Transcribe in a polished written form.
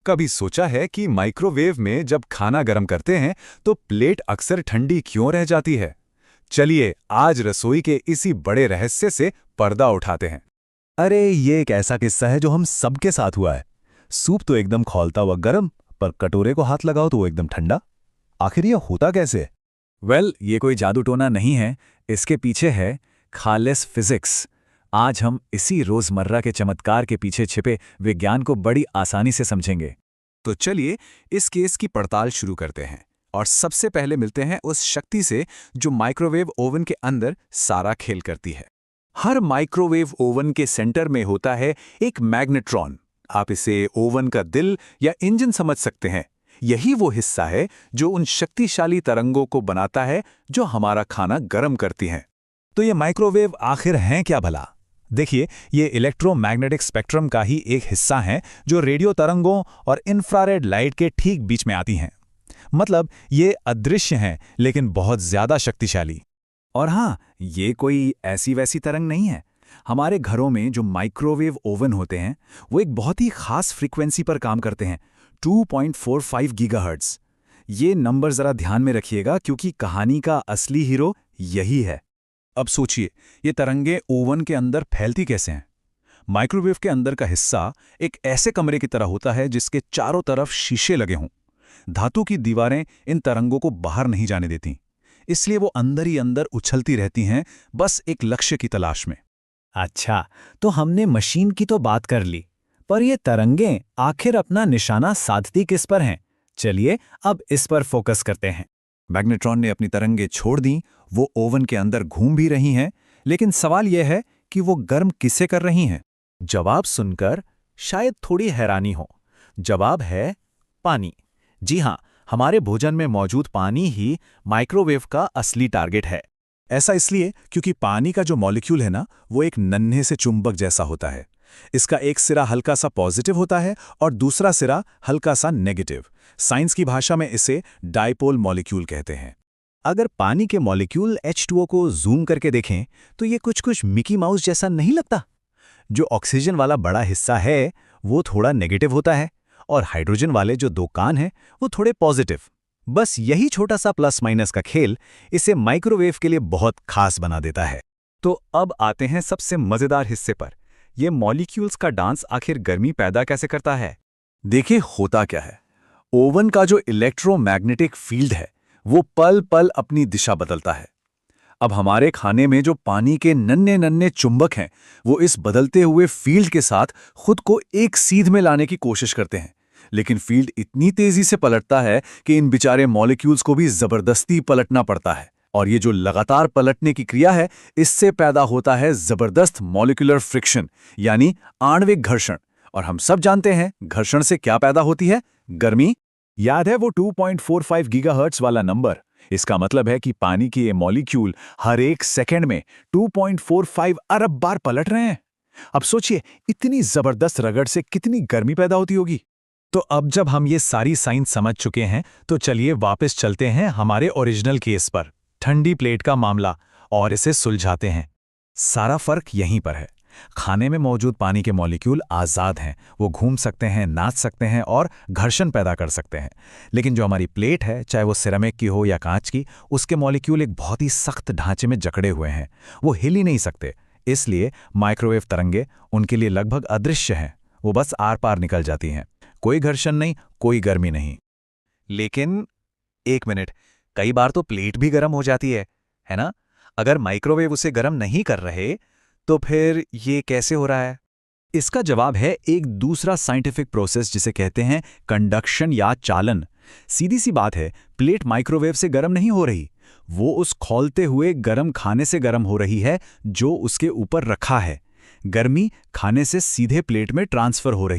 कभी सोचा है कि माइक्रोवेव में जब खाना गर्म करते हैं तो प्लेट अक्सर ठंडी क्यों रह जाती है? चलिए आज रसोई के इसी बड़े रहस्य से पर्दा उठाते हैं। अरे ये एक ऐसा किस्सा है जो हम सबके साथ हुआ है। सूप तो एकदम खौलता हुआ गर्म, पर कटोरे को हाथ लगाओ तो वो एकदम ठंडा। आखिर ये होता कैसे? ये कोई जादू टोना नहीं है, इसके पीछे है खालिस फिजिक्स। आज हम इसी रोजमर्रा के चमत्कार के पीछे छिपे विज्ञान को बड़ी आसानी से समझेंगे। तो चलिए इस केस की पड़ताल शुरू करते हैं और सबसे पहले मिलते हैं उस शक्ति से जो माइक्रोवेव ओवन के अंदर सारा खेल करती है। हर माइक्रोवेव ओवन के सेंटर में होता है एक मैग्नेट्रॉन। आप इसे ओवन का दिल या इंजन समझ सकते हैं। यही वो हिस्सा है जो उन शक्तिशाली तरंगों को बनाता है जो हमारा खाना गर्म करती हैं। तो ये माइक्रोवेव आखिर हैं क्या भला? देखिए, ये इलेक्ट्रोमैग्नेटिक स्पेक्ट्रम का ही एक हिस्सा है जो रेडियो तरंगों और इंफ्रारेड लाइट के ठीक बीच में आती हैं। मतलब ये अदृश्य हैं लेकिन बहुत ज्यादा शक्तिशाली। और हाँ, ये कोई ऐसी वैसी तरंग नहीं है। हमारे घरों में जो माइक्रोवेव ओवन होते हैं वो एक बहुत ही खास फ्रीक्वेंसी पर काम करते हैं, 2.45 गीगाहर्ट्ज। ये नंबर जरा ध्यान में रखिएगा क्योंकि कहानी का असली हीरो यही है। अब सोचिए, ये तरंगे ओवन के अंदर फैलती कैसे हैं? माइक्रोवेव के अंदर का हिस्सा एक ऐसे कमरे की तरह होता है जिसके चारों तरफ शीशे लगे हों। धातु की दीवारें इन तरंगों को बाहर नहीं जाने देती, इसलिए वो अंदर ही अंदर उछलती रहती हैं, बस एक लक्ष्य की तलाश में। अच्छा, तो हमने मशीन की तो बात कर ली, पर ये तरंगें आखिर अपना निशाना साधती किस पर हैं? चलिए अब इस पर फोकस करते हैं। मैग्नेट्रॉन ने अपनी तरंगें छोड़ दी, वो ओवन के अंदर घूम भी रही हैं, लेकिन सवाल यह है कि वो गर्म किसे कर रही हैं? जवाब सुनकर शायद थोड़ी हैरानी हो। जवाब है पानी। जी हाँ, हमारे भोजन में मौजूद पानी ही माइक्रोवेव का असली टारगेट है। ऐसा इसलिए क्योंकि पानी का जो मॉलिक्यूल है ना, वो एक नन्हे से चुंबक जैसा होता है। इसका एक सिरा हल्का सा पॉजिटिव होता है और दूसरा सिरा हल्का सा नेगेटिव। साइंस की भाषा में इसे डायपोल मॉलिक्यूल कहते हैं। अगर पानी के मॉलिक्यूल H2O को जूम करके देखें तो ये कुछ मिकी माउस जैसा नहीं लगता? जो ऑक्सीजन वाला बड़ा हिस्सा है वो थोड़ा नेगेटिव होता है और हाइड्रोजन वाले जो दो कान हैं वो थोड़े पॉजिटिव। बस यही छोटा सा प्लस माइनस का खेल इसे माइक्रोवेव के लिए बहुत खास बना देता है। तो अब आते हैं सबसे मजेदार हिस्से पर। ये मॉलिक्यूल्स का डांस आखिर गर्मी पैदा कैसे करता है? देखिए होता क्या है, ओवन का जो इलेक्ट्रोमैग्नेटिक फील्ड है वो पल पल अपनी दिशा बदलता है। अब हमारे खाने में जो पानी के नन्हे नन्हे चुंबक हैं वो इस बदलते हुए फील्ड के साथ खुद को एक सीध में लाने की कोशिश करते हैं, लेकिन फील्ड इतनी तेजी से पलटता है कि इन बेचारे मॉलिक्यूल्स को भी जबरदस्ती पलटना पड़ता है। और ये जो लगातार पलटने की क्रिया है, इससे पैदा होता है जबरदस्त मॉलिक्यूलर फ्रिक्शन, यानी आणविक घर्षण। और हम सब जानते हैं घर्षण से क्या पैदा होती है? गर्मी। याद है वो 2.45 गीगाहर्ट्ज वाला नंबर? इसका मतलब है कि पानी के ये मॉलिक्यूल हर एक सेकंड में 2.45 अरब बार पलट रहे हैं। अब सोचिए, इतनी जबरदस्त रगड़ से कितनी गर्मी पैदा होती होगी। तो अब जब हम ये सारी साइंस समझ चुके हैं तो चलिए वापस चलते हैं हमारे ओरिजिनल केस पर, ठंडी प्लेट का मामला, और इसे सुलझाते हैं। सारा फर्क यहीं पर है। खाने में मौजूद पानी के मॉलिक्यूल आज़ाद हैं, वो घूम सकते हैं, नाच सकते हैं और घर्षण पैदा कर सकते हैं। लेकिन जो हमारी प्लेट है, चाहे वो सिरेमिक की हो या कांच की, उसके मॉलिक्यूल एक बहुत ही सख्त ढांचे में जकड़े हुए हैं, वो हिल ही नहीं सकते। इसलिए माइक्रोवेव तरंगे उनके लिए लगभग अदृश्य हैं, वो बस आर पार निकल जाती हैं। कोई घर्षण नहीं, कोई गर्मी नहीं। लेकिन एक मिनट, कई बार तो प्लेट भी गर्म हो जाती है ना? अगर माइक्रोवेव उसे गर्म नहीं कर रहे तो फिर ये कैसे हो रहा है? इसका जवाब है एक दूसरा साइंटिफिक प्रोसेस जिसे कहते हैं कंडक्शन या चालन। सीधी सी बात है, प्लेट माइक्रोवेव से गर्म नहीं हो रही, वो उस खौलते हुए गर्म खाने से गर्म हो रही है जो उसके ऊपर रखा है। गर्मी खाने से सीधे प्लेट में ट्रांसफर हो रही